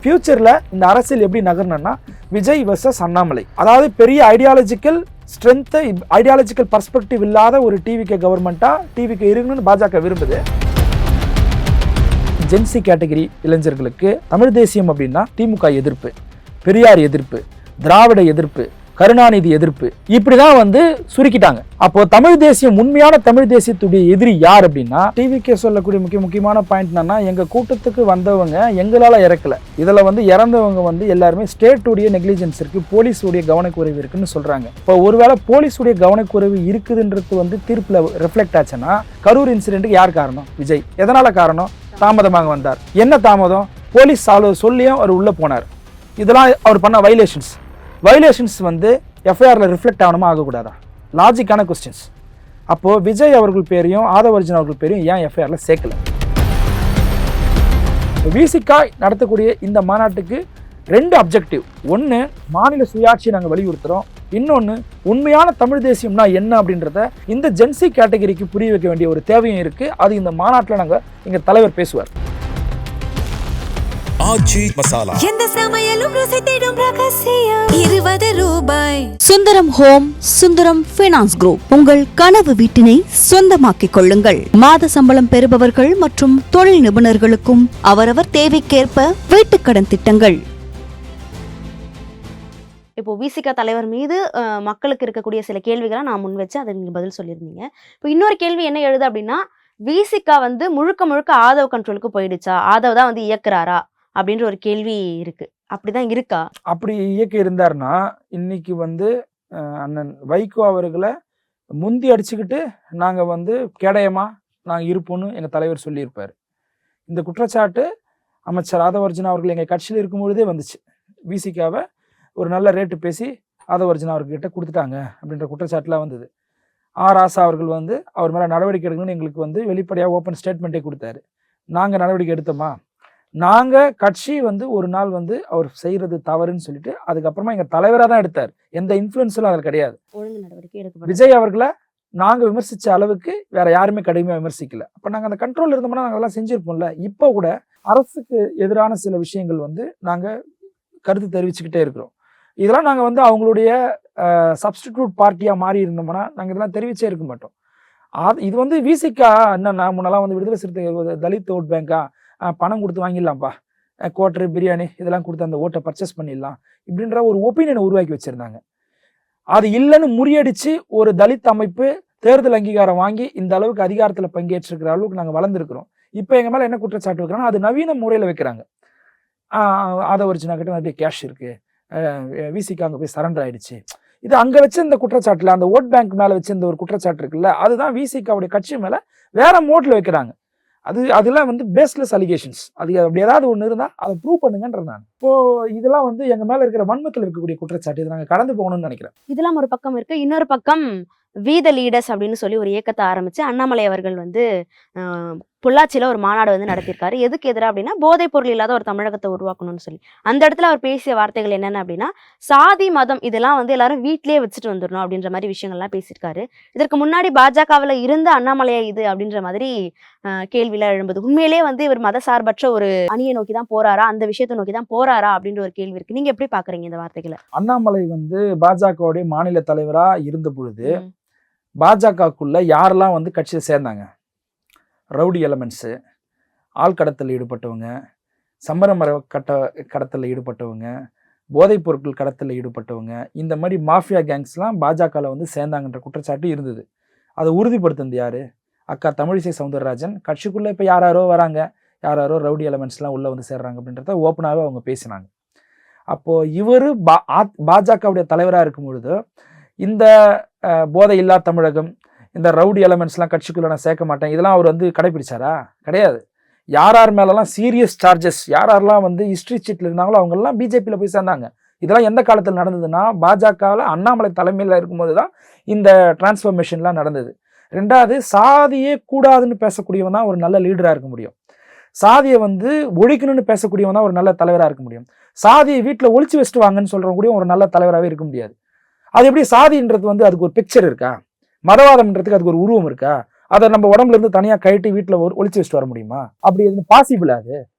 ஃபியூச்சரில் இந்த அரசியல் எப்படி நகரணும்னா விஜய் வெர்சஸ் அண்ணாமலை, அதாவது பெரிய ஐடியாலஜிக்கல் ஸ்ட்ரென்த்து, ஐடியாலஜிக்கல் பர்ஸ்பெக்டிவ் இல்லாத ஒரு டிவிகே கவர்மெண்ட்டாக டிவிகே இருக்கணும்னு பாஜக விரும்புது. ஜென்சி கேட்டகரி இளைஞர்களுக்கு தமிழ் தேசியம் அப்படின்னா திமுக எதிர்ப்பு, பெரியார் எதிர்ப்பு, திராவிட எதிர்ப்பு, கருணாநிதி எதிர்ப்பு, இப்படிதான் சுருக்கிட்டாங்க. அப்போ தமிழ் தேசியம், உண்மையான தமிழ் தேசியத்துடைய எதிரி யார் அப்படின்னா டிவிகே சொல்லக்கூடிய முக்கியமான பாயிண்ட் என்னன்னா, எங்க கூட்டத்துக்கு வந்தவங்க எங்களால இறக்கல, இதுல இறந்தவங்க எல்லாருமே ஸ்டேட்டுடைய நெக்லிஜென்ஸ் இருக்கு, போலீஸுடைய கவனக்குறைவு இருக்குன்னு சொல்றாங்க. இப்போ ஒருவேளை போலீஸுடைய கவனக்குறைவு இருக்குதுன்றது தீர்ப்புல ரிஃப்ளெக்ட் ஆச்சுன்னா, கரூர் இன்சிடென்ட்டுக்கு யார் காரணம்? விஜய். எதனால காரணம்? தாமதமாக வந்தார். என்ன தாமதம்? போலீஸ் சொல்லியும் அவர் உள்ள போனார். இதெல்லாம் அவர் பண்ண வைலேஷன்ஸ் எஃப்ஐஆர்ல ரிஃப்ளெக்ட் ஆகணுமா ஆகக்கூடாதா? லாஜிக்கான கொஸ்டின்ஸ். அப்போ விஜய் அவர்கள் பேரையும் ஆதவர்ஜன் அவர்கள் பேரையும் ஏன் எஃப்ஐஆர்ல சேர்க்கல? விசிகா நடத்தக்கூடிய இந்த மாநாட்டுக்கு 2 அப்ஜெக்டிவ். ஒன்று, மாநில சுயாட்சியை நாங்கள் வலியுறுத்துறோம். இன்னொன்று, உண்மையான தமிழ் தேசியம்னா என்ன அப்படின்றத இந்த ஜென்சி கேட்டகரிக்கு புரிய வைக்க வேண்டிய ஒரு தேவையும் இருக்கு. அது இந்த மாநாட்டில் எங்க தலைவர் பேசுவார். எந்த சமையலும் ருசி தேடும் ரகசியம் 20 ரூபாய். Sundaram home, Sundaram finance group. உங்கள் கனவு வீட்டினை சொந்தமாக்கிக் கொள்ளுங்கள். மாத சம்பளம் பெறுபவர்கள் மற்றும் தொழில் நிபுணர்களுக்கும் அவரவர் தேவைக்கேற்ப வீட்டுக்கடன் திட்டங்கள். இப்போ விசிகா தலைவர் மீது மக்களுக்கு இருக்கக்கூடிய சில கேள்விகளை நான் முன் வச்சு அதை நீங்க பதில் சொல்லியிருந்தீங்க. இப்போ இன்னொரு கேள்வி என்ன எழுது அப்படின்னா, விசிகா முழுக்க ஆதவ் கண்ட்ரோலுக்கு போயிடுச்சா, ஆதவ் தான் இயக்குறாரா அப்படின்ற ஒரு கேள்வி இருக்கு. அப்படிதான் இருக்கா? அப்படி இயக்க இருந்தாருன்னா இன்னைக்கு அண்ணன் வைகோ அவர்களை முந்தி அடிச்சுக்கிட்டு நாங்க கேடயமா நாங்க இருப்போம்னு எங்க தலைவர் சொல்லியிருப்பாரு. இந்த குற்றச்சாட்டு அமைச்சர் ஆதவர்ஜன் அவர்கள் எங்க கட்சியில் இருக்கும் பொழுதே வந்துச்சு. விசிகாவை ஒரு நல்ல ரேட்டு பேசி ஆதவர்ஜன் அவர்கிட்ட கொடுத்துட்டாங்க அப்படின்ற குற்றச்சாட்டுலாம் வந்தது. ராசா அவர்கள் அவர் மேலே நடவடிக்கை எடுக்கணும்னு எங்களுக்கு வெளிப்படையாக ஓப்பன் ஸ்டேட்மெண்ட்டே கொடுத்தாரு. நாங்கள் நடவடிக்கை எடுத்தோமா? நாங்கள் கட்சி ஒரு நாள் அவர் செய்கிறது தவறுன்னு சொல்லிட்டு அதுக்கப்புறமா எங்கள் தலைவராக தான் எடுத்தார். எந்த இன்ஃப்ளூயன்ஸும் அதில் கிடையாது. விஜய் அவர்களை நாங்கள் விமர்சித்த அளவுக்கு வேற யாருமே கடுமையாக விமர்சிக்கல. அப்போ நாங்கள் அந்த கண்ட்ரோல் இருந்தோம்னா நாங்கள் அதெல்லாம் செஞ்சுருப்போம்ல. இப்போ கூட அரசுக்கு எதிரான சில விஷயங்கள் நாங்கள் கருத்து தெரிவிச்சுக்கிட்டே இருக்கிறோம். இதெல்லாம் நாங்கள் அவங்களுடைய சப்ஸ்டிடியூட் பார்ட்டியாக மாறி இருந்தோம்னா நாங்கள் இதெல்லாம் தெரிவிச்சே இருக்க மாட்டோம். இது விசிகா என்னன்னா, முன்னெல்லாம் விடுதலை சிறுத்தை தலித் ஓட் பேங்கா, பணம் கொடுத்து வாங்கிடலாம்ப்பா, கோட்டரு பிரியாணி இதெல்லாம் கொடுத்து அந்த ஓட்டை பர்ச்சேஸ் பண்ணிடலாம் இப்படின்ற ஒரு ஒப்பீனியனை உருவாக்கி வச்சிருந்தாங்க. அது இல்லைன்னு முறியடிச்சு ஒரு தலித் அமைப்பு தேர்தல் அங்கீகாரம் வாங்கி இந்த அளவுக்கு அதிகாரத்தில் பங்கேற்றிருக்கிற அளவுக்கு நாங்கள் வளர்ந்துருக்கிறோம். இப்போ எங்கள் மேலே என்ன குற்றச்சாட்டு வைக்கிறாங்க? அது நவீன முறையில் வைக்கிறாங்க. ஆதவர்ஜனா கிட்ட நிறைய கேஷ் இருக்கு, விசிகா அங்கே போய் சரண்டர் ஆயிடுச்சு. இது அங்கே வச்சு இந்த குற்றச்சாட்டுல அந்த ஓட் பேங்க் மேலே வச்சு இந்த ஒரு குற்றச்சாட்டு இருக்குல்ல, அதுதான் விசிகாவுடைய கட்சி மேலே வேற மோட்ல வைக்கிறாங்க. அதெல்லாம் பேஸ்லெஸ் அலிகேஷன்ஸ். அது அப்படி ஏதாவது ஒன்று இருந்தால் அதை ப்ரூவ் பண்ணுங்கன்ற நான். இப்போ இதெல்லாம் எங்க மேல இருக்கிற வன்மத்தில் இருக்கக்கூடிய குற்றச்சாட்டு. இதை நாங்கள் கடந்து போகணும்னு நினைக்கிறேன். இதெல்லாம் ஒரு பக்கம் இருக்கு. இன்னொரு பக்கம் வீத லீடர்ஸ் அப்படின்னு சொல்லி ஒரு இயக்கத்தை ஆரம்பிச்சு அண்ணாமலை அவர்கள் பொள்ளாச்சியில ஒரு மாநாடு நடத்தியிருக்காரு. எதுக்கு எதிராக அப்படின்னா, போதைப் பொருள் இல்லாத ஒரு தமிழகத்தை உருவாக்கணும்னு சொல்லி. அந்த இடத்துல அவர் பேசிய வார்த்தைகள் என்னென்ன அப்படின்னா, சாதி மதம் இதெல்லாம் எல்லாரும் வீட்லயே வச்சுட்டு வந்துடணும் அப்படின்ற மாதிரி விஷயங்கள்லாம் பேசியிருக்காரு. இதற்கு முன்னாடி பாஜகவில் இருந்த அண்ணாமலையா இது அப்படின்ற மாதிரி கேள்வியெல்லாம் எழும்புது. உண்மையிலேயே இவர் மதசார்பற்ற ஒரு அணியை நோக்கி தான் போறாரா, அந்த விஷயத்தை நோக்கி தான் போறாரா அப்படின்ற ஒரு கேள்வி இருக்கு. நீங்க எப்படி பாக்குறீங்க இந்த வார்த்தைகளை? அண்ணாமலை பாஜகவுடைய மாநில தலைவரா இருந்த பொழுது பாஜகக்குள்ள யாரெல்லாம் கட்சியை சேர்ந்தாங்க? ரவுடி எலமெண்ட்ஸு, ஆள்கடத்தலில் ஈடுபட்டவங்க, சம்பரமர கடத்தலில் ஈடுபட்டவங்க, போதைப் பொருட்கள் கடத்தலில் ஈடுபட்டவங்க, இந்த மாதிரி மாஃபியா கேங்ஸ்லாம் பாஜகவில் சேர்ந்தாங்கன்ற குற்றச்சாட்டு இருந்தது. அதை உறுதிப்படுத்துனது யாரு? அக்கா தமிழிசை சவுந்தரராஜன். கட்சிக்குள்ளே இப்போ யாரோ வராங்க, யாரோ ரவுடி எலமெண்ட்ஸ்லாம் உள்ளே சேர்றாங்க அப்படின்றத ஓப்பனாகவே அவங்க பேசினாங்க. அப்போது இவர் பாஜகவுடைய தலைவராக இருக்கும் பொழுது இந்த போதை இல்லா தமிழகம், இந்த ரவுடி எலமெண்ட்ஸ்லாம் கட்சிக்குள்ள நான் சேர்க்க மாட்டேன் இதெல்லாம் அவர் கடைபிடிச்சாரா? கிடையாது. யார் மேலெல்லாம் சீரியஸ் சார்ஜஸ், யாரெல்லாம் ஹிஸ்ட்ரி சீட்டில் இருந்தாங்களோ அவங்கெல்லாம் பிஜேபியில் போய் சேர்ந்தாங்க. இதெல்லாம் எந்த காலத்தில் நடந்ததுன்னா, பாஜகவில் அண்ணாமலை தலைமையில் இருக்கும்போது தான் இந்த டிரான்ஸ்ஃபர்மேஷன்லாம் நடந்தது. 2வது, சாதியே கூடாதுன்னு பேசக்கூடியவன் தான் ஒரு நல்ல லீடராக இருக்க முடியும். சாதியை ஒழிக்கணும்னு பேசக்கூடியவன் தான் ஒரு நல்ல தலைவராக இருக்க முடியும். சாதியை வீட்டில் ஒழிச்சு வச்சுட்டு வாங்கன்னு சொல்கிறவங்க கூட ஒரு நல்ல தலைவராகவே இருக்க முடியாது. அது எப்படி சாதின்றது அதுக்கு ஒரு பிக்சர் இருக்கா? மதவாதம்ன்றதுக்கு அதுக்கு ஒரு உருவம் இருக்கா? அதை நம்ம உடம்புல இருந்து தனியாக கழட்டி வீட்டில் ஒழிச்சு வச்சுட்டு வர முடியுமா? அப்படி எதுவும் பாசிபிள்?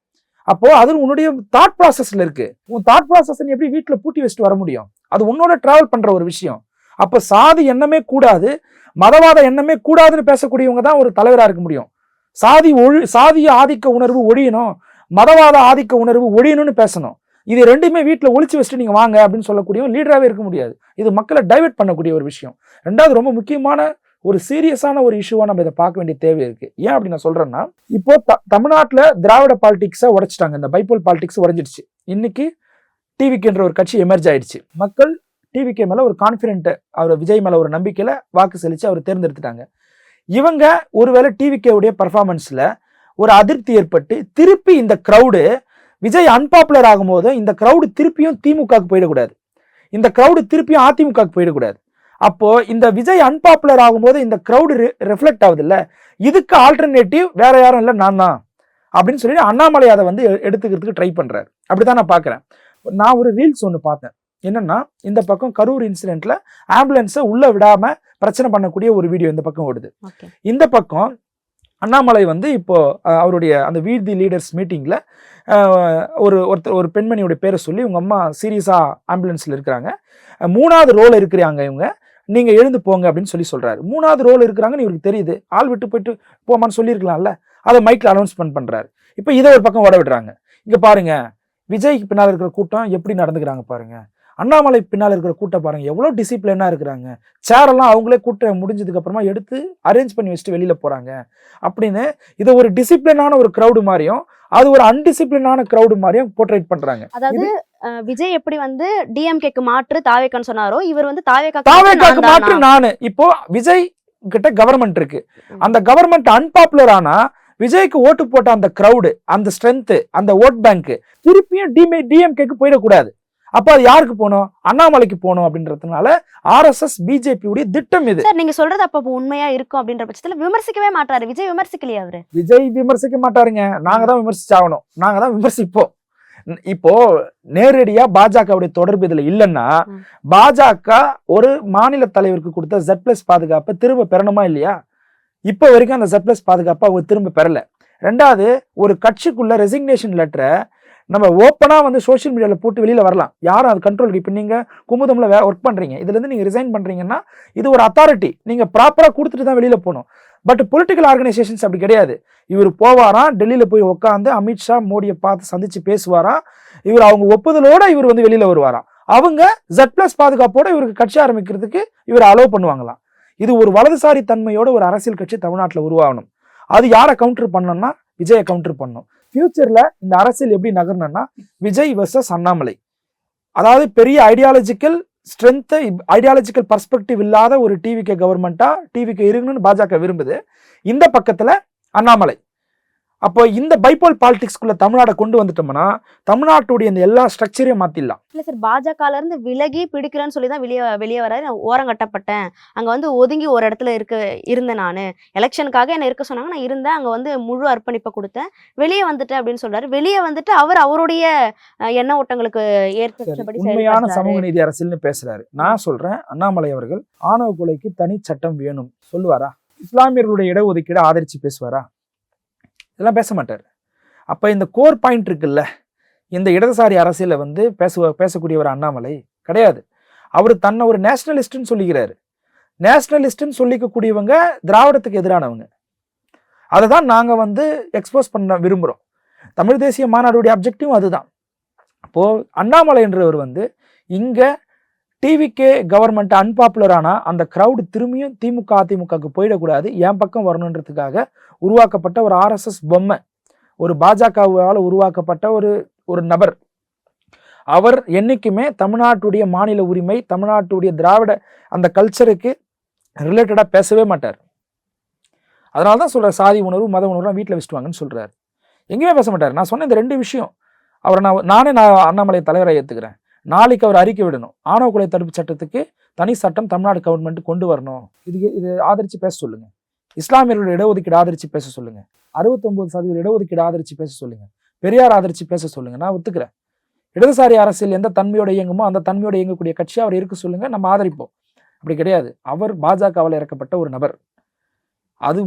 அப்போ அது உன்னுடைய தாட் ப்ராசஸ்ல இருக்கு. உன் தாட் ப்ராசஸ் நீ எப்படி வீட்டுல பூட்டி வச்சுட்டு வர முடியும்? அது உன்னோட டிராவல் பண்ற ஒரு விஷயம். அப்ப சாதி எண்ணமே கூடாது, மதவாத எண்ணமே கூடாதுன்னு பேசக்கூடியவங்க தான் ஒரு தலைவரா இருக்க முடியும். சாதிய ஆதிக்க உணர்வு ஒழியணும், மதவாத ஆதிக்க உணர்வு ஒழியணும்னு பேசணும். இது ரெண்டுமே வீட்டுல ஒழிச்சு வச்சுட்டு நீங்க வாங்க அப்படின்னு சொல்லக்கூடிய லீடராகவே இருக்க முடியாது. இது மக்களை டைவெர்ட் பண்ணக்கூடிய ஒரு விஷயம். ரெண்டாவது, ரொம்ப முக்கியமான ஒரு சீரியஸான ஒரு இஷ்யூவா நம்ம இதை பார்க்க வேண்டிய தேவை இருக்கு. ஏன் அப்படி நான் சொல்றேன்னா, இப்போ தமிழ்நாட்டுல திராவிட பாலிடிக்ஸை உடைச்சிட்டாங்க. இந்த பைப்போல் பாலிடிக்ஸ் உடைஞ்சிடுச்சு. இன்னைக்கு டிவிகேன்ற ஒரு கட்சி எமர்ஜ் ஆயிடுச்சு. மக்கள் டிவிகே மேல ஒரு கான்பிடென்ட், அவர் விஜய் மேல ஒரு நம்பிக்கையில வாக்கு செலுத்தி அவர் தேர்ந்தெடுத்துட்டாங்க. இவங்க ஒருவேளை டிவிகே உடைய பர்ஃபார்மன்ஸ்ல ஒரு அதிருப்தி ஏற்பட்டு திருப்பி இந்த கிரௌடு விஜய் அன்பாப்புலர் ஆகும்போது இந்த கிரௌடு திருப்பியும் திமுகவுக்கு போயிடக்கூடாது, இந்த கிரௌடு திருப்பியும் அதிமுகவுக்கு போயிடக்கூடாது. அப்போ இந்த விஜய் அன்பாப்புலர் ஆகும்போது இந்த கிரௌடு ரிஃப்ளெக்ட் ஆகுது இல்ல, இதுக்கு ஆல்டர்னேட்டிவ் வேற யாரும் இல்லை, நான் தான் அப்படின்னு சொல்லி அண்ணாமலை அதை வந்து எடுத்துக்கிறதுக்கு ட்ரை பண்றாரு. அப்படிதான் நான் பாக்குறேன். நான் ஒரு ரீல்ஸ் ஒன்று பார்த்தேன். என்னன்னா, இந்த பக்கம் கரூர் இன்சிடென்ட்ல ஆம்புலன்ஸை உள்ள விடாம பிரச்சனை பண்ணக்கூடிய ஒரு வீடியோ இந்த பக்கம் ஓடுது. இந்த பக்கம் அண்ணாமலை வந்து இப்போ அவருடைய அந்த வீதி லீடர்ஸ் மீட்டிங்ல ஒரு பெண்மணியோட பேரை சொல்லி, உங்க அம்மா சீரியஸா ஆம்புலன்ஸ்ல இருக்கிறாங்க, 3வது ரோல இருக்கிறாங்க, இவங்க நீங்க எழுந்து போங்க அப்படின்னு சொல்றாரு. 3வது ரோல் இருக்கிறாங்கன்னு இவருக்கு தெரியுது. ஆள் விட்டு போயிட்டு போமான்னு சொல்லியிருக்கலாம்ல, அதை மைக்ல அனௌன்ஸ்மெண்ட் பண்றாரு. இப்போ இதை ஒரு பக்கம் ஓட விடுறாங்க. இங்க பாருங்க, விஜய்க்கு பின்னால் இருக்கிற கூட்டம் எப்படி நடந்துக்கிறாங்க பாருங்க, அண்ணாமலை பின்னால் இருக்கிற கூட்டம் பாருங்க எவ்வளவு டிசிப்ளினா இருக்கிறாங்க, சேரெல்லாம் அவங்களே கூட்டம் முடிஞ்சதுக்கு அப்புறமா எடுத்து அரேஞ்ச் பண்ணி வச்சுட்டு வெளியில போறாங்க அப்படின்னு இதை ஒரு டிசிப்ளினான ஒரு கிரௌடு மாதிரியும் அது ஒரு அன்டிசிப்ளினான கிரௌடு மாதிரியும் போர்ட்ரேட் பண்றாங்க. அதாவது விஜய் எப்படி வந்து டிஎம்கேக்கு மாற்று தாவேக்கான்னு சொன்னாரோ, இவர் வந்து தாவேக்காக்கு மாற்று நானு. இப்போ விஜய் கிட்ட கவர்மெண்ட் இருக்கு, அந்த கவர்மெண்ட் அன்பாப்புலர் ஆனா விஜய்க்கு ஓட்டு போட்ட அந்த கிரௌடு, அந்த ஸ்ட்ரென்த், அந்த ஓட் பேங்க் திருப்பியும் டிஎம்கேக்கு போயிடக்கூடாது. அப்ப அது யாருக்கு போகணும்? அண்ணாமலைக்கு போகணும். அப்படின்றதுனால ஆர்எஸ்எஸ் பிஜேபி உடைய திட்டம் இது. நீங்க சொல்றது அப்ப உண்மையா இருக்கும் அப்படின்ற பட்சத்துல விமர்சிக்கவே மாட்டாரு விஜய். விமர்சிக்கலையா அவரு? விஜய் விமர்சிக்க மாட்டாருங்க, நாங்க தான் விமர்சிச்சாகணும், நாங்க தான் விமர்சிப்போம். இப்போ நேரடியா பாஜகவுடைய தொடர்பு இதுல இல்லைன்னா, பாஜக ஒரு மாநில தலைவருக்கு கொடுத்த Z+ பாதுகாப்பை திரும்ப பெறணுமா இல்லையா? இப்ப வரைக்கும் அந்த Z+ பாதுகாப்பை அவங்க திரும்ப பெறல. ரெண்டாவது, ஒரு கட்சிக்குள்ள ரெசிக்னேஷன் லெட்டரை நம்ம ஓப்பனா வந்து சோசியல் மீடியால போட்டு வெளியில வரலாம், யாரும் அது கண்ட்ரோல். இப்ப நீங்க குமுதம்ல ஒர்க் பண்றீங்க, இதுல இருந்து நீங்க ரிசைன் பண்றீங்கன்னா இது ஒரு அத்தாரிட்டி, நீங்க ப்ராப்பரா கொடுத்துட்டு தான் வெளியில போகணும். பட் பொலிட்டிக்கல் ஆர்கனைசேஷன்ஸ் அப்படி கிடையாது. இவர் போவாராம், டெல்லியில போய் உட்காந்து அமித்ஷா மோடியை பார்த்து சந்திச்சு பேசுவாராம், இவர் அவங்க ஒப்புதலோட இவர் வந்து வெளியில வருவாராம். அவங்க Z+ பாதுகாப்போட இவருக்கு கட்சி ஆரம்பிக்கிறதுக்கு இவர் அலோவ் பண்ணுவாங்களாம். இது ஒரு வலதுசாரி தன்மையோட ஒரு அரசியல் கட்சி தமிழ்நாட்டில் உருவாகணும். அது யாரை கவுண்டர் பண்ணணும்னா விஜயை கவுண்டர் பண்ணணும். ஃபியூச்சர்ல இந்த அரசியல் எப்படி நகரணும்னா விஜய் வெர்சஸ் அண்ணாமலை. அதாவது பெரிய ஐடியாலஜிக்கல் ஸ்ட்ரென்த், ஐடியாலஜிக்கல் பர்ஸ்பெக்டிவ் இல்லாத ஒரு டிவிகே கவர்மெண்டா டிவிகே இருக்கணும்னு பாஜக விரும்புது. இந்த பக்கத்துல அண்ணாமலை. அப்போ இந்த பைப்போல் பாலிடிக்ஸ்குள்ள தமிழ்நாடு கொண்டு வந்துட்டோம்னா தமிழ்நாட்டுடைய இந்த எல்லா ஸ்ட்ரக்சரையும் மாத்திடலாம். இல்ல சார், பாஜகல இருந்து விலகி பிடிக்கிறேன்னு சொல்லி தான் வெளியே வராரு. நான் ஓரம் கட்டப்பட்டேன், அங்க வந்து ஒதுங்கி ஒரு இடத்துல இருந்தேன், நான் எலெக்ஷனுக்காக என்ன இருக்க சொன்னாங்க, நான் இருந்தேன், அங்க வந்து முழு அர்ப்பணிப்பை கொடுத்தேன், வெளியே வந்துட்டேன் அப்படின்னு சொல்றாரு. வெளியே வந்துட்டு அவருடைய எண்ண ஓட்டங்களுக்கு ஏற்பட்டபடி உண்மையான சமூக நீதி அரசியல்னு பேசுறாரு. நான் சொல்றேன், அண்ணாமலை அவர்கள் ஆணவ கொலைக்கு தனி சட்டம் வேணும் சொல்லுவாரா? இஸ்லாமியர்களுடைய இடஒதுக்கீடு ஆதரிச்சு பேசுவாரா? இதெல்லாம் பேச மாட்டார். அப்ப இந்த கோர் பாயிண்ட் இருக்குல்ல, இந்த இடதுசாரி அரசியலை வந்து பேசக்கூடியவர் அண்ணாமலை கிடையாது. அவர் தன்னை ஒரு நேஷனலிஸ்ட்னு சொல்லிக்கிறாரு. நேஷனலிஸ்ட்னு சொல்லிக்கக்கூடியவங்க திராவிடத்துக்கு எதிரானவங்க. அதை தான் நாங்க வந்து எக்ஸ்போஸ் பண்ண விரும்புறோம். தமிழ் தேசிய மாநாடுடைய அப்ஜெக்டிவ் அதுதான். அப்போ அண்ணாமலை என்றவர் வந்து இங்க டிவிகே கவர்மெண்ட் அன்பாப்புலர் ஆனா அந்த கிரௌடு திரும்பியும் திமுக அதிமுகவுக்கு போயிடக்கூடாது, என் பக்கம் வரணுன்றதுக்காக உருவாக்கப்பட்ட ஒரு RSS பொம்மை, ஒரு பாஜகவால் உருவாக்கப்பட்ட ஒரு நபர். அவர் என்னைக்குமே தமிழ்நாட்டுடைய மாநில உரிமை, தமிழ்நாட்டுடைய திராவிட அந்த கல்ச்சருக்கு ரிலேட்டடா பேசவே மாட்டார். அதனாலதான் சொல்ற சாதி உணர்வு மத உணர்வு வீட்டில் வச்சுட்டு வாங்கன்னு சொல்றாரு. எங்கேயுமே பேச மாட்டார். நான் சொன்ன இந்த 2 விஷயம் அவரை நான் அண்ணாமலை தலைவரை ஏத்துக்கிறேன். நாளைக்கு அவர் அறிக்கை விடணும், ஆணவ கொலை தடுப்பு சட்டத்துக்கு தனி சட்டம் தமிழ்நாடு கவர்மெண்ட் கொண்டு வரணும், இது ஆதரிச்சு பேச சொல்லுங்க. இஸ்லாமியர்களுடைய இடஒதுக்கீடு ஆதரிச்சு பேச சொல்லுங்க. 69% இடஒதுக்கீடு ஆதரிச்சு பேச சொல்லுங்க. பெரியார் ஆதரிச்சு பேச சொல்லுங்க. நான் ஒத்துக்கிறேன். இடதுசாரி அரசியல் எந்த தன்மையோட இயங்குமோ அந்த தன்மையோட இயங்கக்கூடிய கட்சி அவர் இருக்க சொல்லுங்க, நம்ம ஆதரிப்போம். அப்படி கிடையாது. அவர் பாஜகவால் இறக்கப்பட்ட ஒரு நபர். அது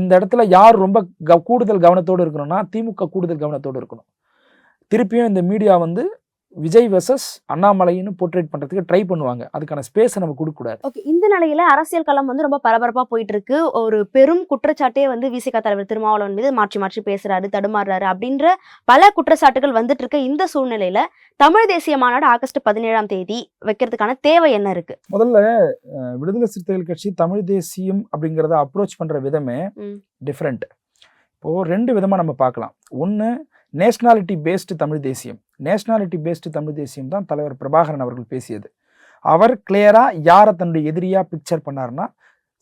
இந்த இடத்துல யார் ரொம்ப கூடுதல் கவனத்தோடு இருக்கணும்னா திமுக கூடுதல் கவனத்தோடு இருக்கணும். திருப்பியும் இந்த மீடியா வந்து விஜய் வெர்சஸ் அண்ணாமலைன்னு போர்ட்ரேட் பண்றதுக்கு ட்ரை பண்ணுவாங்க. அதுக்கான ஸ்பேஸை நம்ம கொடுக்கக்கூடாது. ஓகே, இந்த நிலையில அரசியல் களம் வந்து ரொம்ப பரபரப்பா போயிட்டு இருக்கு. ஒரு பெரும் குற்றச்சாட்டே வந்து விசிக தலைவர் திருமாவளவன் மீது மாற்றி மாற்றி பேசுறாரு, தடுமாறுறாரு அப்படின்ற பல குற்றச்சாட்டுகள் வந்துட்டு இருக்க இந்த சூழ்நிலையில தமிழ் தேசிய மாநாடு ஆகஸ்ட் 17ஆம் தேதி வைக்கிறதுக்கான தேவை என்ன இருக்கு? முதல்ல விடுதலை சிறுத்தைகள் கட்சி தமிழ் தேசியம் அப்படிங்கிறத அப்ரோச் பண்ற விதமே டிஃப்ரெண்ட். இப்போ 2 விதமா நம்ம பார்க்கலாம். ஒன்று, நேஷனாலிட்டி பேஸ்டு தமிழ் தேசியம். நேஷனாலிட்டி பேஸ்டு தமிழ் தேசியம் தான் தலைவர் பிரபாகரன் அவர்கள் பேசியது. அவர் கிளியரா யாரை தன்னுடைய எதிரியா பிக்சர் பண்ணார்னா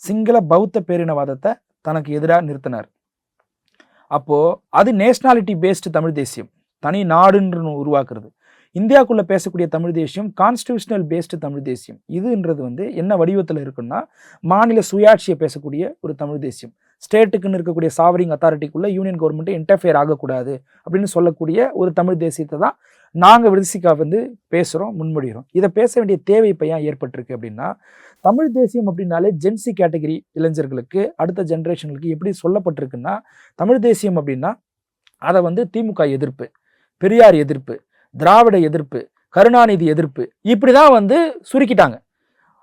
சிங்கள பௌத்த பேரினவாதத்தை தனக்கு எதிராக நிறுத்தினார். அப்போ அது நேஷனாலிட்டி பேஸ்டு தமிழ் தேசியம், தனி நாடுன்னு உருவாக்குறது. இந்தியாவுக்குள்ள பேசக்கூடிய தமிழ் தேசியம் கான்ஸ்டிடியூஷனல் பேஸ்டு தமிழ் தேசியம். இதுன்றது வந்து என்ன வடிவத்தில் இருக்குன்னா மாநில சுயாட்சியை பேசக்கூடிய ஒரு தமிழ் தேசியம். ஸ்டேட்டுக்குன்னு இருக்கக்கூடிய சாவரிங் அத்தாரிட்டிக்குள்ள யூனியன் கவர்மெண்ட் இன்டர்ஃபியர் ஆகக்கூடாது அப்படின்னு சொல்லக்கூடிய ஒரு தமிழ் தேசியத்தை தான் நாங்கள் விடுசிக்கா வந்து பேசுகிறோம், முன்மொழிகிறோம். இதை பேச வேண்டிய தேவை இப்போ ஏன் ஏற்பட்டிருக்கு அப்படின்னா, தமிழ் தேசியம் அப்படின்னாலே ஜென்சி கேட்டகரி இளைஞர்களுக்கு, அடுத்த ஜென்ரேஷனுக்கு எப்படி சொல்லப்பட்டிருக்குன்னா, தமிழ் தேசியம் அப்படின்னா அதை வந்து திமுக எதிர்ப்பு, பெரியார் எதிர்ப்பு, திராவிட எதிர்ப்பு, கருணாநிதி எதிர்ப்பு, இப்படி தான் வந்து சுருக்கிட்டாங்க.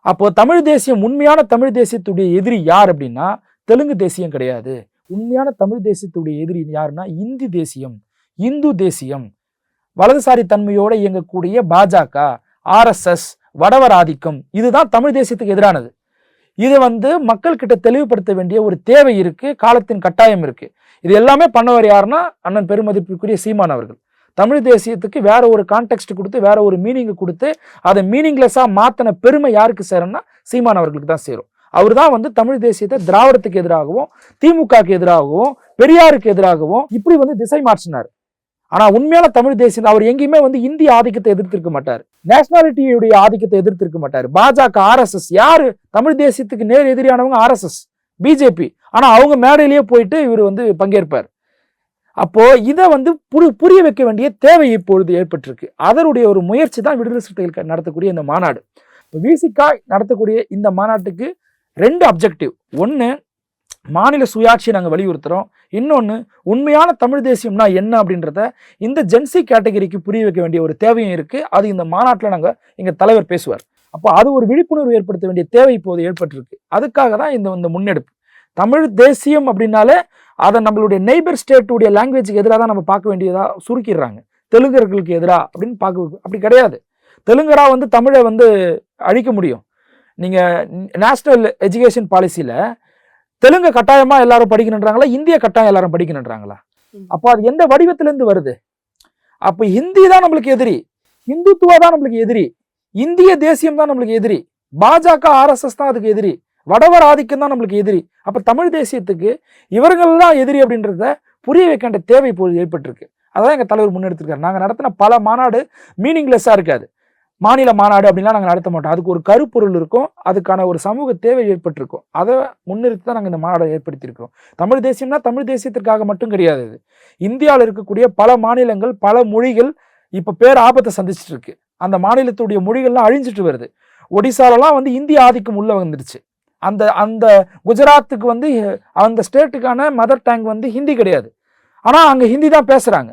அப்போ தமிழ் தேசியம், உண்மையான தமிழ் தேசியத்துடைய எதிரி யார் அப்படின்னா தெலுங்கு தேசியம் கிடையாது. உண்மையான தமிழ் தேசியத்துடைய எதிரி யாருன்னா இந்தி தேசியம், இந்து தேசியம், வலதுசாரி தன்மையோடு இயங்கக்கூடிய பாஜக, RSS, வடவர் ஆதிக்கம், இதுதான் தமிழ் தேசியத்துக்கு எதிரானது. இதை வந்து மக்கள் கிட்ட தெளிவுபடுத்த வேண்டிய ஒரு தேவை இருக்கு, காலத்தின் கட்டாயம் இருக்கு. இது எல்லாமே பண்ணவர் யாருன்னா அண்ணன் பெருமதிப்பிற்குரிய சீமான் அவர்கள். தமிழ் தேசியத்துக்கு வேற ஒரு கான்டெக்ட் கொடுத்து, வேற ஒரு மீனிங் கொடுத்து, அதை மீனிங்லெஸ்ஸா மாத்தின பெருமை யாருக்கு சேரும்னா சீமான் அவர்களுக்கு தான் சேரும். அவர் தான் வந்து தமிழ் தேசியத்தை திராவிடத்துக்கு எதிராகவும், திமுகக்கு எதிராகவும், பெரியாருக்கு எதிராகவும் இப்படி வந்து திசை மாற்றினார். ஆனா உண்மையான தமிழ் தேசியம் அவர் எங்கேயுமே வந்து இந்திய ஆதிக்கத்தை எதிர்த்திருக்க மாட்டார், நேஷனாலிட்டியுடைய ஆதிக்கத்தை எதிர்த்திருக்க மாட்டார். பாஜக, RSS, யாரு தமிழ் தேசியத்துக்கு நேர் எதிரியானவங்க? RSS, BJP. ஆனா அவங்க மேடையிலேயே போயிட்டு இவர் வந்து பங்கேற்பார். அப்போ இதை வந்து புரிய வைக்க வேண்டிய தேவை இப்பொழுது ஏற்பட்டிருக்கு. அதனுடைய ஒரு முயற்சி தான் விடுதலை சிறுத்தைகள் நடத்தக்கூடிய இந்த மாநாடு. இப்போ விசிகா நடத்தக்கூடிய இந்த மாநாட்டுக்கு 2 அப்ஜெக்டிவ். ஒன்று, மாநில சுயாட்சியை நாங்கள் வலியுறுத்துகிறோம். இன்னொன்று, உண்மையான தமிழ் தேசியம்னா என்ன அப்படின்றத இந்த ஜென்சி கேட்டகரிக்கு புரிய வைக்க வேண்டிய ஒரு தேவையும் இருக்குது. அது இந்த மாநாட்டில் எங்கள் தலைவர் பேசுவார். அப்போ அது ஒரு விழிப்புணர்வு ஏற்படுத்த வேண்டிய தேவை இப்போது ஏற்பட்டிருக்கு. அதுக்காக தான் இந்த முன்னெடுப்பு. தமிழ் தேசியம் அப்படின்னாலே அதை நம்மளுடைய நெய்பர் ஸ்டேட்டுடைய லாங்குவேஜுக்கு எதிராக தான் நம்ம பார்க்க வேண்டியதாக சுருக்கிடுறாங்க. தெலுங்கர்களுக்கு எதிராக அப்படின்னு பார்க்க, அப்படி கிடையாது. தெலுங்கரா வந்து தமிழை வந்து அழிக்க முடியும். நீங்கள் நேஷ்னல் எஜுகேஷன் பாலிசியில் தெலுங்கு கட்டாயமாக எல்லாரும் படிக்கணுன்றாங்களா, இந்திய கட்டாயம் எல்லாரும் படிக்கணுன்றாங்களா? அப்போ அது எந்த வடிவத்திலேருந்து வருது? அப்போ ஹிந்தி தான் நம்மளுக்கு எதிரி, இந்துத்துவா தான் நம்மளுக்கு எதிரி, இந்திய தேசியம் தான் நம்மளுக்கு எதிரி, பாஜக, RSS தான் அதுக்கு எதிரி, வடவர் ஆதிக்கம் தான் நம்மளுக்கு எதிரி. அப்போ தமிழ் தேசியத்துக்கு இவர்கள் தான் எதிரி அப்படின்றத புரிய வைக்க வேண்டிய தேவை இப்போது ஏற்பட்டிருக்கு. அதான் எங்கள் தலைவர் முன்னெடுத்திருக்காரு. நாங்கள் நடத்தின பல மாநாடு மீனிங்லெஸ்ஸாக இருக்காது. மாநில மாநாடு அப்படின்லாம் நாங்கள் நடத்த மாட்டோம். அதுக்கு ஒரு கருப்பொருள் இருக்கும், அதுக்கான ஒரு சமூக தேவை ஏற்பட்டிருக்கும். அதை முன்னிறுத்தி தான் நாங்கள் இந்த மாநாடை ஏற்படுத்தியிருக்கிறோம். தமிழ் தேசியம்னா தமிழ் தேசியத்திற்காக மட்டும் கிடையாது. இது இந்தியாவில் இருக்கக்கூடிய பல மாநிலங்கள், பல மொழிகள் இப்போ பேர் ஆபத்தை சந்திச்சுட்டு இருக்கு. அந்த மாநிலத்துடைய மொழிகள்லாம் அழிஞ்சிட்டு வருது. ஒடிசாலெல்லாம் வந்து இந்திய ஆதிக்கம் உள்ள வந்துருச்சு. அந்த அந்த குஜராத்துக்கு வந்து அந்த ஸ்டேட்டுக்கான மதர் டங் வந்து ஹிந்தி கிடையாது, ஆனால் அங்கே ஹிந்தி தான் பேசுகிறாங்க.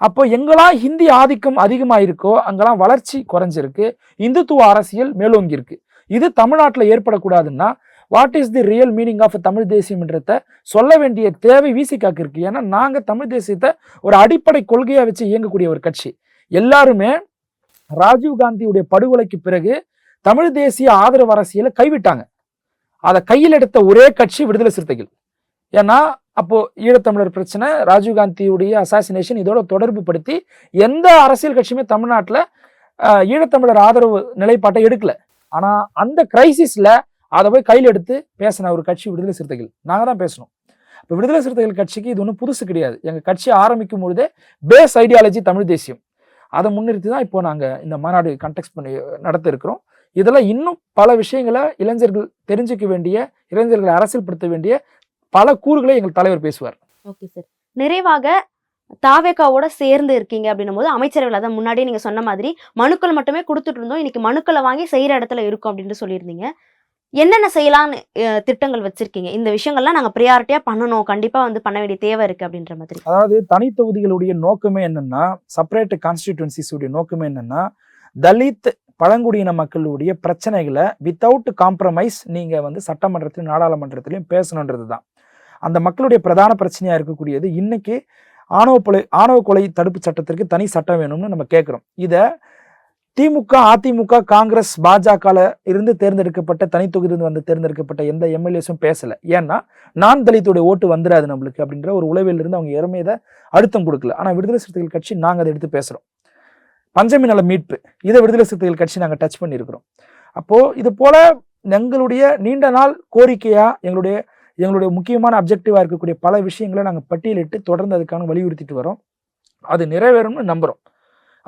அப்போ எங்கெல்லாம் ஹிந்தி ஆதிக்கம் அதிகமாக இருக்கோ அங்கெல்லாம் வளர்ச்சி குறைஞ்சிருக்கு, இந்துத்துவ அரசியல் மேலோங்கி இருக்கு. இது தமிழ்நாட்டில் ஏற்படக்கூடாதுன்னா what is the real meaning of Tamil தேசியம்ன்றத சொல்ல வேண்டிய தேவை விசிகாக்கு இருக்கு. ஏன்னா நாங்கள் தமிழ் தேசியத்தை ஒரு அடிப்படை கொள்கையாக வச்சு இயங்கக்கூடிய ஒரு கட்சி. எல்லாருமே ராஜீவ்காந்தியுடைய படுகொலைக்கு பிறகு தமிழ் தேசிய ஆதரவு அரசியலை கைவிட்டாங்க. அதை கையில் எடுத்த ஒரே கட்சி விடுதலை சிறுத்தைகள். ஏன்னா அப்போ ஈழத்தமிழர் பிரச்சனை, ராஜீவ்காந்தியுடைய அசாசினேஷன், இதோட தொடர்பு படுத்தி எந்த அரசியல் கட்சியுமே தமிழ்நாட்டில் ஈழத்தமிழர் ஆதரவு நிலைப்பாட்டை எடுக்கல. ஆனா அந்த கிரைசிஸ்ல அதை போய் கையில் எடுத்து பேசின ஒரு கட்சி விடுதலை சிறுத்தைகள். நாங்கள் தான் பேசணும். இப்போ விடுதலை சிறுத்தைகள் கட்சிக்கு இது ஒன்றும் புதுசு கிடையாது. எங்கள் கட்சி ஆரம்பிக்கும் பொழுதே பேஸ் ஐடியாலஜி தமிழ் தேசியம். அதை முன்னிறுத்தி தான் இப்போ நாங்கள் இந்த மாநாடு கண்டெக்ட் பண்ணி நடத்த இருக்கிறோம். இதெல்லாம் இன்னும் பல விஷயங்களை இளைஞர்கள் தெரிஞ்சுக்க வேண்டிய, இளைஞர்களை அரசியல்படுத்த வேண்டிய பல கூறுகளை எங்கள் தலைவர் பேசுவார். ஓகே சார், நிறைவாக தாவேகாவோட சேர்ந்து இருக்கீங்க அப்படின்னும் போது அமைச்சர்கள், அதான் முன்னாடியே நீங்க சொன்ன மாதிரி மனுக்கள் மட்டுமே கொடுத்துட்டு இருந்தோம், இன்னைக்கு மனுக்களை வாங்கி செய்யற இடத்துல இருக்கும் அப்படின்னு சொல்லியிருந்தீங்க. என்னென்ன செய்யலாம்னு திட்டங்கள் வச்சிருக்கீங்க? இந்த விஷயங்கள்லாம் நாங்க பிரியாரிட்டியா பண்ணணும், கண்டிப்பா வந்து பண்ண வேண்டிய தேவை இருக்கு அப்படின்ற மாதிரி. அதாவது தனி தொகுதிகளுடைய நோக்கமே என்னன்னா, செப்பரேட் கான்ஸ்டிடியூன்சிஸ் உடைய நோக்கமே என்னன்னா, தலித் பழங்குடியின மக்களுடைய பிரச்சனைகளை வித்தவுட் காம்ப்ரமைஸ் நீங்க வந்து சட்டமன்றத்திலும் நாடாளுமன்றத்திலையும் பேசணுன்றது தான். அந்த மக்களுடைய பிரதான பிரச்சனையா இருக்கக்கூடியது இன்னைக்கு ஆணவ கொலை தடுப்பு சட்டத்திற்கு தனி சட்டம் வேணும்னு நம்ம கேட்கிறோம். இதை திமுக, அதிமுக, காங்கிரஸ், பாஜக இருந்து தேர்ந்தெடுக்கப்பட்ட தனி தொகுதியிலிருந்து வந்து தேர்ந்தெடுக்கப்பட்ட எந்த எம்எல்ஏஸும் பேசல. ஏன்னா நான் தலித்துடைய ஓட்டு வந்துடாது நம்மளுக்கு அப்படின்ற ஒரு உளவியல் இருந்து அவங்க யாருமே இதை அழுத்தம் கொடுக்கல. ஆனா விடுதலை சிறுத்தைகள் கட்சி நாங்க அதை எடுத்து பேசுறோம். பஞ்சமி நல மீட்பு, இதை விடுதலை சிறுத்தைகள் கட்சி நாங்க டச் பண்ணியிருக்கிறோம். அப்போ இது போல எங்களுடைய நீண்ட நாள் கோரிக்கையா எங்களுடைய முக்கியமான அப்ஜெக்டிவா இருக்கக்கூடிய பல விஷயங்களை நாங்க பட்டியலிட்டு தொடர்ந்து அதுக்கான வலியுறுத்திட்டு வரோம். அது நிறைவேறும்னு நம்புறோம்.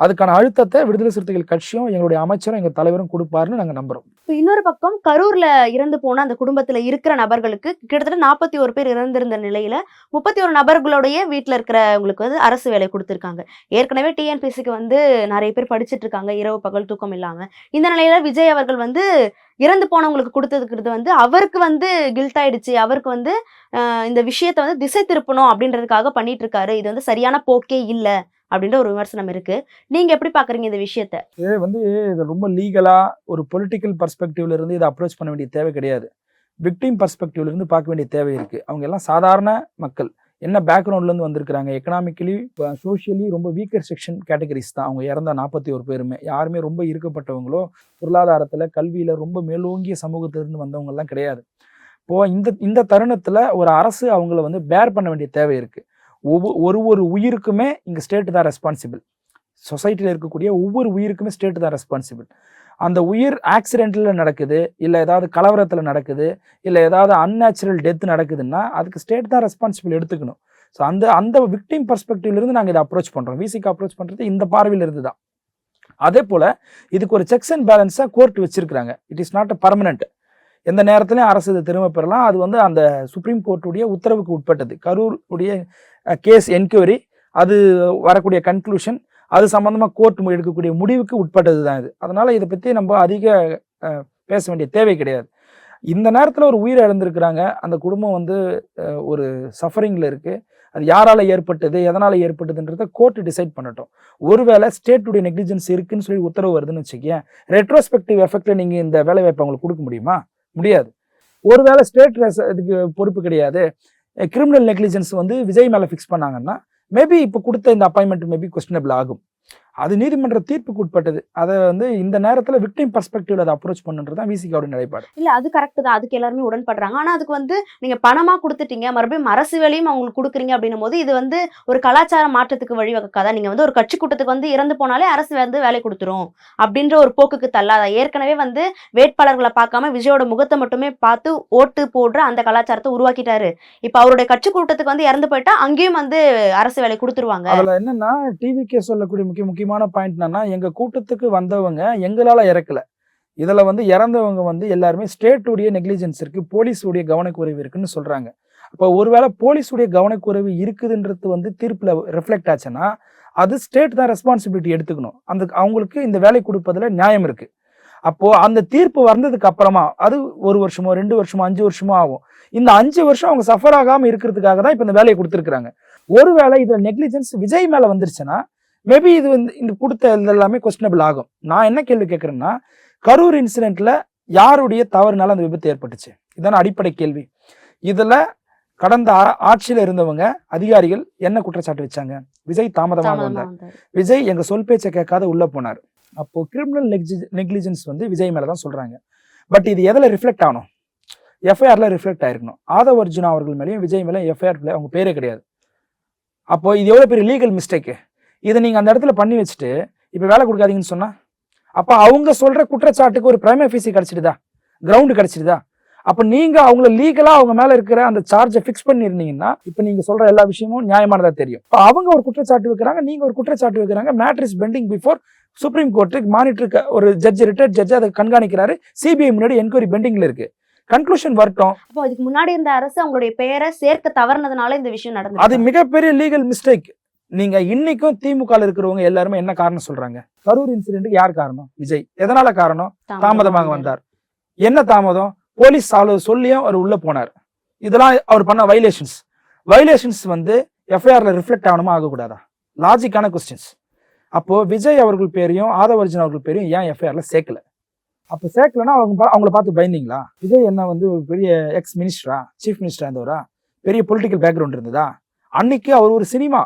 அதுக்கான அழுத்தத்தை விடுதலை சிறுத்தைகள் கட்சியும் எங்களுடைய அமைச்சரும் எங்க தலைவரும் கொடுப்பாருன்னு நாங்க நம்புறோம். இப்போ இன்னொரு பக்கம் கரூர்ல இறந்து போன அந்த குடும்பத்துல இருக்கிற நபர்களுக்கு கிட்டத்தட்ட 41 பேர் இறந்திருந்த நிலையில 31 நபர்களுடைய வீட்டுல இருக்கிறவங்களுக்கு வந்து அரசு வேலை கொடுத்திருக்காங்க. ஏற்கனவே டிஎன்பிசிக்கு வந்து நிறைய பேர் படிச்சுட்டு இருக்காங்க, இரவு பகல் தூக்கம் இல்லாம. இந்த நிலையில விஜய் அவர்கள் வந்து இறந்து போனவங்களுக்கு கொடுத்ததுக்கு வந்து அவருக்கு வந்து கில்ட் ஆயிடுச்சு, அவருக்கு வந்து இந்த விஷயத்த வந்து திசை திருப்பணும் அப்படின்றதுக்காக பண்ணிட்டு இருக்காரு. இது வந்து சரியான போக்கே இல்ல அப்படின்ற ஒரு விமர்சனம் இருக்கு. நீங்க எப்படி பாக்குறீங்க இந்த விஷயத்த? இது ரொம்ப லீகலா ஒரு பொலிட்டிக்கல் பர்ஸ்பெக்டிவ்ல இருந்து இதை அப்ரோச் பண்ண வேண்டிய தேவை கிடையாது. விக்டிம் பர்ஸ்பெக்டிவ்ல இருந்து பார்க்க வேண்டிய தேவை இருக்கு. அவங்க எல்லாம் சாதாரண மக்கள், என்ன பேக்ரவுண்ட்ல இருந்து வந்திருக்கிறாங்க, எக்கனாமிக்கலி சோஷியலி ரொம்ப வீக்கர் செக்ஷன் கேட்டகரிஸ் தான். அவங்க இறந்த 41 பேருமே யாருமே ரொம்ப இருக்கப்பட்டவங்களோ பொருளாதாரத்துல கல்வியில ரொம்ப மேலோங்கிய சமூகத்திலிருந்து வந்தவங்க எல்லாம் கிடையாது. இப்போ இந்த தருணத்துல ஒரு அரசு அவங்கள வந்து பேர் பண்ண வேண்டிய தேவை இருக்கு. ஒரு உயிருக்குமே இங்க ஸ்டேட் தான் ரெஸ்பான்சிபிள். சொசைட்டியில் இருக்கக்கூடிய ஒவ்வொரு உயிருக்குமே ஸ்டேட் தான் ரெஸ்பான்சிபிள். அந்த உயிர் ஆக்சிடென்ட்ல நடக்குது, இல்லை ஏதாவது கலவரத்தில் நடக்குது, இல்லை ஏதாவது அன்நேச்சுரல் டெத் நடக்குதுன்னா அதுக்கு ஸ்டேட் தான் ரெஸ்பான்சிபிள் எடுத்துக்கணும். ஸோ அந்த விக்டிம் பர்ஸ்பெக்டிவ்ல இருந்து நாங்கள் இதை அப்ரோச் பண்றோம். விசிக்கு அப்ரோச் பண்றது இந்த பார்வையில் இருந்து தான். அதே போல இதுக்கு ஒரு செக்ஸ் அண்ட் பேலன்ஸா கோர்ட் வச்சிருக்கிறாங்க. It is not a permanent. எந்த நேரத்திலையும் அரசு இதை திரும்ப பெறலாம். அது வந்து அந்த சுப்ரீம் கோர்ட்டுடைய உத்தரவுக்கு உட்பட்டது. கரூர் உடைய கேஸ் என்கொயரி, அது வரக்கூடிய கன்க்ளூஷன், அது சம்பந்தமா கோர்ட் எடுக்கக்கூடிய முடிவுக்கு உட்பட்டது தான் இது. அதனால இதை பத்தி நம்ம அதிக பேச வேண்டிய தேவை கிடையாது. இந்த நேரத்தில் ஒரு உயிரை இழந்திருக்கிறாங்க. அந்த குடும்பம் வந்து ஒரு சஃபரிங்ல இருக்கு. அது யாரால ஏற்பட்டது, எதனால ஏற்பட்டதுன்றத கோர்ட் டிசைட் பண்ணட்டும். ஒருவேளை ஸ்டேட்டுடைய நெக்லிஜென்ஸ் இருக்குன்னு சொல்லி உத்தரவு வருதுன்னு வச்சுக்கேன், ரெட்ரோஸ்பெக்டிவ் எஃபெக்ட்ல நீங்க இந்த வேலை வாய்ப்பு அவங்களுக்கு கொடுக்க முடியுமா? முடியாது. ஒருவேளை ஸ்டேட் இதுக்கு பொறுப்பு கிடையாது, கிரிமினல் நெக்லிஜென்ஸ் வந்து விஜய் மேல ஃபிக்ஸ் பண்ணாங்கன்னா மேபி இப்போ கொடுத்த இந்த அப்பாயின்மெண்ட் மேபி கொஸ்டினபிள் ஆகும். அது நீதிமன்ற தீர்ப்புக்கு உட்பட்டது. அதை வந்து இந்த நேரத்தில் விக்டிம் பர்ஸ்பெக்டிவ்ல அதை அப்ரோச் பண்ணுன்றதுதான் விசிகாவோட நிலைப்பாடு. இல்ல, அது கரெக்ட் தான், அதுக்கு எல்லாருமே உடன்படுறாங்க. ஆனா அதுக்கு வந்து நீங்க பணமா கொடுத்துட்டீங்க, மறுபடியும் அரசு வேலையும் அவங்களுக்கு கொடுக்குறீங்க அப்படின்னும் போது இது வந்து ஒரு கலாச்சார மாற்றத்துக்கு வழிவகுக்காதா? நீங்க வந்து ஒரு கட்சி கூட்டத்துக்கு வந்து இறந்து போனாலே அரசு வந்து வேலை கொடுத்துரும் அப்படின்ற ஒரு போக்குக்கு தள்ளாதா? ஏற்கனவே வந்து வேட்பாளர்களை பார்க்காம விஜயோட முகத்தை மட்டுமே பார்த்து ஓட்டு போடுற அந்த கலாச்சாரத்தை உருவாக்கிட்டாரு. இப்ப அவருடைய கட்சி கூட்டத்துக்கு வந்து இறந்து போயிட்டா அங்கேயும் வந்து அரசு வேலை கொடுத்துருவாங்க. அதுல என்னன்னா டிவிகே சொல்லக்கூடிய முக்கியமான பாயிண்ட் என்னன்னா, எங்க கூட்டத்துக்கு வந்தவங்க எங்களால இறக்கல. இதுல வந்து இறந்தவங்க வந்து எல்லாருமே ஸ்டேட்டுடைய நெக்லிஜென்ஸ் இருக்கு, போலீஸுடைய கவனக்குறைவு இருக்குன்னு சொல்றாங்க. அப்போ ஒருவேளை போலீஸுடைய கவனக்குறைவு இருக்குதுன்றது வந்து தீர்ப்புல ரிஃப்ளெக்ட் ஆச்சுன்னா அது ஸ்டேட் தான் ரெஸ்பான்சிபிலிட்டி எடுத்துக்கணும். அவங்களுக்கு இந்த வேலை கொடுப்பதுல நியாயம் இருக்கு. அப்போ அந்த தீர்ப்பு வந்ததுக்கு அப்புறமா அது 1 வருஷமோ 2 வருஷமோ 5 வருஷமோ ஆகும். இந்த 5 வருஷம் அவங்க சஃபர் ஆகாம இருக்கிறதுக்காக தான் இப்ப இந்த வேலையை கொடுத்துருக்காங்க. ஒருவேளை இதுல நெக்லிஜென்ஸ் விஜய் மேல வந்துருச்சுன்னா மேபி இது வந்து இந்த கொடுத்த எல்லாமே கொஸ்டினபிள் ஆகும். நான் என்ன கேள்வி கேட்கறேன்னா, கரூர் இன்சிடென்ட்ல யாருடைய தவறுனால அந்த விபத்து ஏற்பட்டுச்சு? இதான அடிப்படை கேள்வி. இதுல கடந்த ஆட்சியில இருந்தவங்க அதிகாரிகள் என்ன குற்றச்சாட்டு வச்சாங்க? விஜய் தாமதமாக வந்தார், விஜய் எங்க சொல் பேச்சை கேட்காத உள்ள போனார். அப்போ கிரிமினல் நெக்லிஜென்ஸ் வந்து விஜய் மேலதான் சொல்றாங்க. பட் இது எதுல ரிஃப்ளெக்ட் ஆகணும்? எஃப்ஐஆர்ல ரிஃப்ளெக்ட் ஆயிருக்கணும். ஆதவ் அர்ஜுனா அவர்கள் மேலேயும் விஜய் மேலே எஃப்ஐஆர்ல அவங்க பேரே கிடையாது. அப்போ இது எவ்வளவு பெரிய லீகல் மிஸ்டேக்கு. இதை நீங்க அந்த இடத்துல பண்ணி வச்சுட்டு இப்ப வேலை கொடுக்காதீங்கன்னு சொன்னா அப்ப அவங்க சொல்ற குற்றச்சாட்டுக்கு ஒரு பிரைமரி ஃபீஸ் கிடைச்சிடுதா, கிரவுண்டு கிடைச்சிடுதா? அப்ப நீங்க அவங்கள லீகலா அவங்க மேல இருக்கிற அந்த சார்ஜை ஃபிக்ஸ் பண்ணிருந்தீங்கன்னா இப்ப நீங்க சொல்ற எல்லா விஷயமும் நியாயமானதா தெரியும். இப்ப அவங்க ஒரு குற்றச்சாட்டு வைக்கிறாங்க, நீங்க ஒரு குற்றச்சாட்டு வைக்கிறாங்க. Matter is bending before supreme கோர்ட்டுக்கு மானிட்டருக்கு ஒரு ஜட்ஜ், ரிட்டையர்ட் ஜட்ஜ் அதை கண்காணிக்கிறாரு. சிபிஐ முன்னாடி என்கொயரி பெண்டிங்ல இருக்கு. கன்க்ளூஷன் வரட்டும். அப்போ அதுக்கு முன்னாடி இருந்த அரசு அவங்களுடைய பெயரை சேர்க்க தவறுனதுனால இந்த விஷயம் நடந்தது. அது மிகப்பெரிய லீகல் மிஸ்டேக். நீங்க இன்னைக்கும் திமுக இருக்கிறவங்க எல்லாருமே என்ன காரணம் சொல்றாங்க? கரூர் இன்சிடென்ட்டுக்கு யார் காரணம்? விஜய். எதனால காரணம்? தாமதமாக வந்தார். என்ன தாமதம்? போலீஸ் சொல்லியும் அவர் உள்ள போனார். இதெல்லாம் அவர் பண்ண வயலேஷன்ஸ் வந்து எஃப்ஐஆர்ல ரிஃப்ளெக்ட் ஆகணுமா ஆகக்கூடாதா? லாஜிக்கான கொஸ்டின்ஸ். அப்போ விஜய் அவர்கள் பேரையும் ஆதவர்ஜன் அவர்கள் பேரையும் ஏன் எஃப்ஐஆர்ல சேர்க்கல? அப்போ சேர்க்கலன்னா அவங்கள பார்த்து பயந்தீங்களா? விஜய் என்ன வந்து ஒரு பெரிய எக்ஸ் மினிஸ்டரா, சீஃப் மினிஸ்டரா இருந்தவரா, பெரிய பொலிட்டிக்கல் பேக்ரவுண்ட் இருந்ததா? அன்னைக்கு அவர் ஒரு சினிமா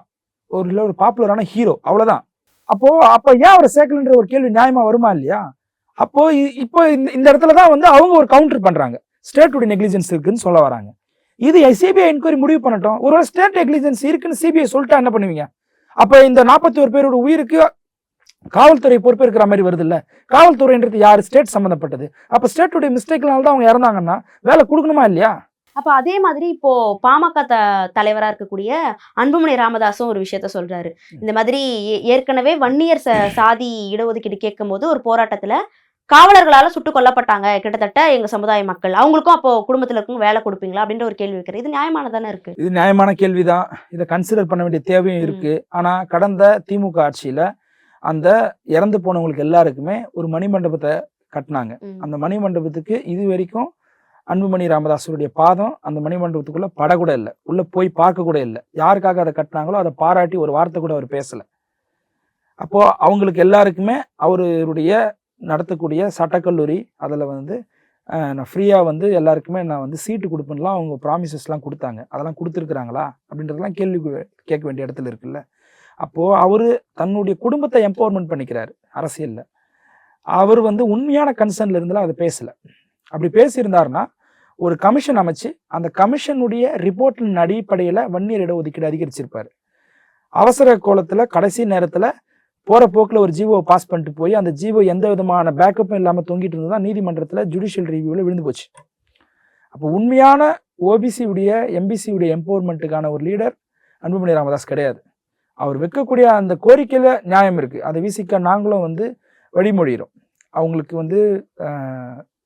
ஒரு பாப்புலரான ஹீரோ, அவ்வளவுதான். அப்போ ஏன் அவரை சேர்க்கலன்ற ஒரு கேள்வி நியாயமா வருமா இல்லையா? அப்போ இப்போ இந்த இடத்துலதான் வந்து அவங்க ஒரு கவுண்டர் பண்றாங்க. ஸ்டேட்டுடைய நெக்லிஜென்ஸ் இருக்குன்னு சொல்ல வராங்க. இது சிபிஐ என்கொயரி முடிவு பண்ணட்டும். ஒருவேளை ஸ்டேட் நெக்லிஜென்ஸ் இருக்குன்னு சிபிஐ சொல்லிட்டா என்ன பண்ணுவீங்க? அப்ப இந்த 41 பேரோட உயிருக்கு காவல்துறை பொறுப்பேற்கிற மாதிரி வருது இல்ல? காவல்துறைன்றது யாரு? ஸ்டேட் சம்பந்தப்பட்டது. அப்ப ஸ்டேட்டுடைய மிஸ்டேக்னால தான் அவங்க இறந்தாங்கன்னா வேலை கொடுக்கணுமா இல்லையா? அப்ப அதே மாதிரி இப்போ பாமக தலைவரா இருக்கக்கூடிய அன்புமணி ராமதாஸும் ஒரு விஷயத்த சொல்றாரு. இந்த மாதிரி ஏற்கனவே வன்னியர் சாதி இடஒதுக்கீடு கேட்கும் போது ஒரு போராட்டத்துல காவலர்களால சுட்டுக் கொல்லப்பட்டாங்க கிட்டத்தட்ட எங்க சமுதாய மக்கள். அவங்களுக்கும் அப்போ குடும்பத்துல இருக்கும் வேலை கொடுப்பீங்களா அப்படின்ற ஒரு கேள்வி வைக்கிறது. இது நியாயமானதானே இருக்கு? இது நியாயமான கேள்விதான். இதை கன்சிடர் பண்ண வேண்டிய தேவையும் இருக்கு. ஆனா கடந்த திமுக ஆட்சியில அந்த இறந்து போனவங்களுக்கு எல்லாருக்குமே ஒரு மணிமண்டபத்தை கட்டினாங்க. அந்த மணிமண்டபத்துக்கு இது வரைக்கும் அன்புமணி ராமதாஸருடைய பாதம் அந்த மணிமண்டபத்துக்குள்ள படக்கூட இல்லை, உள்ள போய் பார்க்க கூட இல்லை. யாருக்காக அதை கட்டினாங்களோ அதை பாராட்டி ஒரு வார்த்தை கூட அவர் பேசல. அப்போ அவங்களுக்கு எல்லாருக்குமே அவருடைய நடத்தக்கூடிய சட்டக்கல்லூரி அதில் வந்து நான் ஃப்ரீயாக வந்து எல்லாருக்குமே நான் வந்து சீட்டு கொடுப்பேன்லாம் அவங்க ப்ராமிசஸ்லாம் கொடுத்தாங்க. அதெல்லாம் கொடுத்துருக்குறாங்களா அப்படின்றதெல்லாம் கேள்வி கேட்க வேண்டிய இடத்துல இருக்குல்ல. அப்போது அவர் தன்னுடைய குடும்பத்தை எம்பவர்மெண்ட் பண்ணிக்கிறாரு அரசியலில். அவர் வந்து உண்மையான கன்சர்ன்ல இருந்தாலும் அதை பேசலை. அப்படி பேசியிருந்தாருன்னா ஒரு கமிஷன் அமைச்சு அந்த கமிஷனுடைய ரிப்போர்ட்டின் அடிப்படையில் வன்னியர் இடஒதுக்கீடு அதிகரிச்சிருப்பாரு. அவசர கோலத்தில் கடைசி நேரத்தில் போகிற போக்கில் ஒரு ஜிஓ பாஸ் பண்ணிட்டு போய் அந்த ஜிஓ எந்த விதமான பேக்கப்பும் இல்லாமல் தொங்கிட்டு இருந்தது தான் நீதிமன்றத்தில் ஜுடிஷியல் ரிவ்யூவில் விழுந்து போச்சு. அப்போ உண்மையான ஓபிசியுடைய எம்பிசியுடைய எம்பவர்மெண்ட்டுக்கான ஒரு லீடர் அன்புமணி ராமதாஸ் கிடையாது. அவர் வைக்கக்கூடிய அந்த கோரிக்கையில் நியாயம் இருக்குது. அதை விசிக்க நாங்களும் வந்து வழிமொழிகிறோம். அவங்களுக்கு வந்து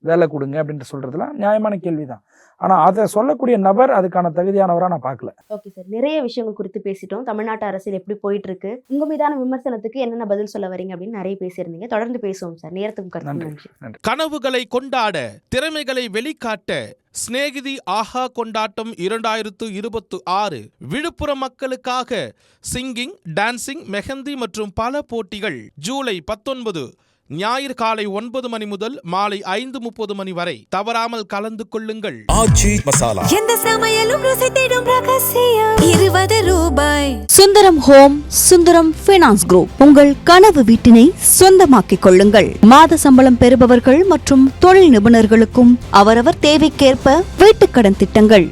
வேலை கொடுங்க அப்படின்ட்டு சொல்றதுலாம் நியாயமான கேள்விதான். ஆனா அதை சொல்லக்கூடிய நபர் அதுக்கான தகுதியானவரா நான் பார்க்கல. ஓகே சார், நிறைய விஷயங்கள் குறித்து பேசிட்டோம். தமிழ்நாட்டு அரசியல் எப்படி போயிட்டு இருக்கு, உங்க மீதான விமர்சனத்துக்கு என்னென்ன பதில் சொல்ல வரீங்க அப்படின்னு நிறைய பேசியிருந்தீங்க. தொடர்ந்து பேசுவோம் சார். நேரத்துக்கு நன்றி. கனவுகளை கொண்டாட, திறமைகளை வெளிக்காட்ட ஸ்நேகிதி ஆஹா கொண்டாட்டம் 2026 விழுப்புரம் மக்களுக்காக சிங்கிங், டான்சிங், மெஹந்தி மற்றும் பல போட்டிகள் ஜூலை 19 ஞாயிறு காலை 9 மணி முதல் மாலை 5:30 மணி வரை தவறாமல் கலந்து கொள்ளுங்கள். ஆச்சி மசாலா, எந்த சமையலும் ருசி தேடும் ரகசியம் 20 ரூபாய். Sundaram home, Sundaram finance group உங்கள் கனவு வீட்டினை சொந்தமாக்கிக் கொள்ளுங்கள். மாத சம்பளம் பெறுபவர்கள் மற்றும் தொழில் நிபுணர்களுக்கும் அவரவர் தேவைக்கேற்ப வீட்டுக்கடன் திட்டங்கள்.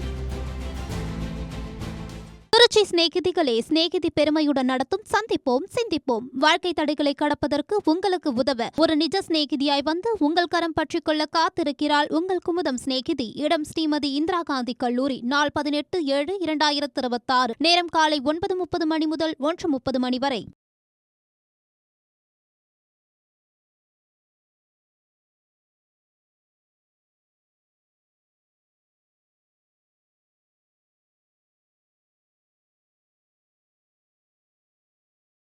திருச்சி சிநேகிதிகளே, சிநேகிதி பெருமையுடன் நடத்தும் சந்திப்போம் சிந்திப்போம். வாழ்க்கை தடைகளை கடப்பதற்கு உங்களுக்கு உதவ ஒரு நிஜ சிநேகிதியாய் வந்து உங்கள் கரம் பற்றிக் கொள்ள காத்திருக்கிறாள் உங்கள் குமுதம் சிநேகிதி. இடம் ஸ்ரீமதி இந்திரா காந்தி கல்லூரி. நாள் 18/7/2026. நேரம் காலை 9:30 மணி முதல் 1:30 மணி வரை.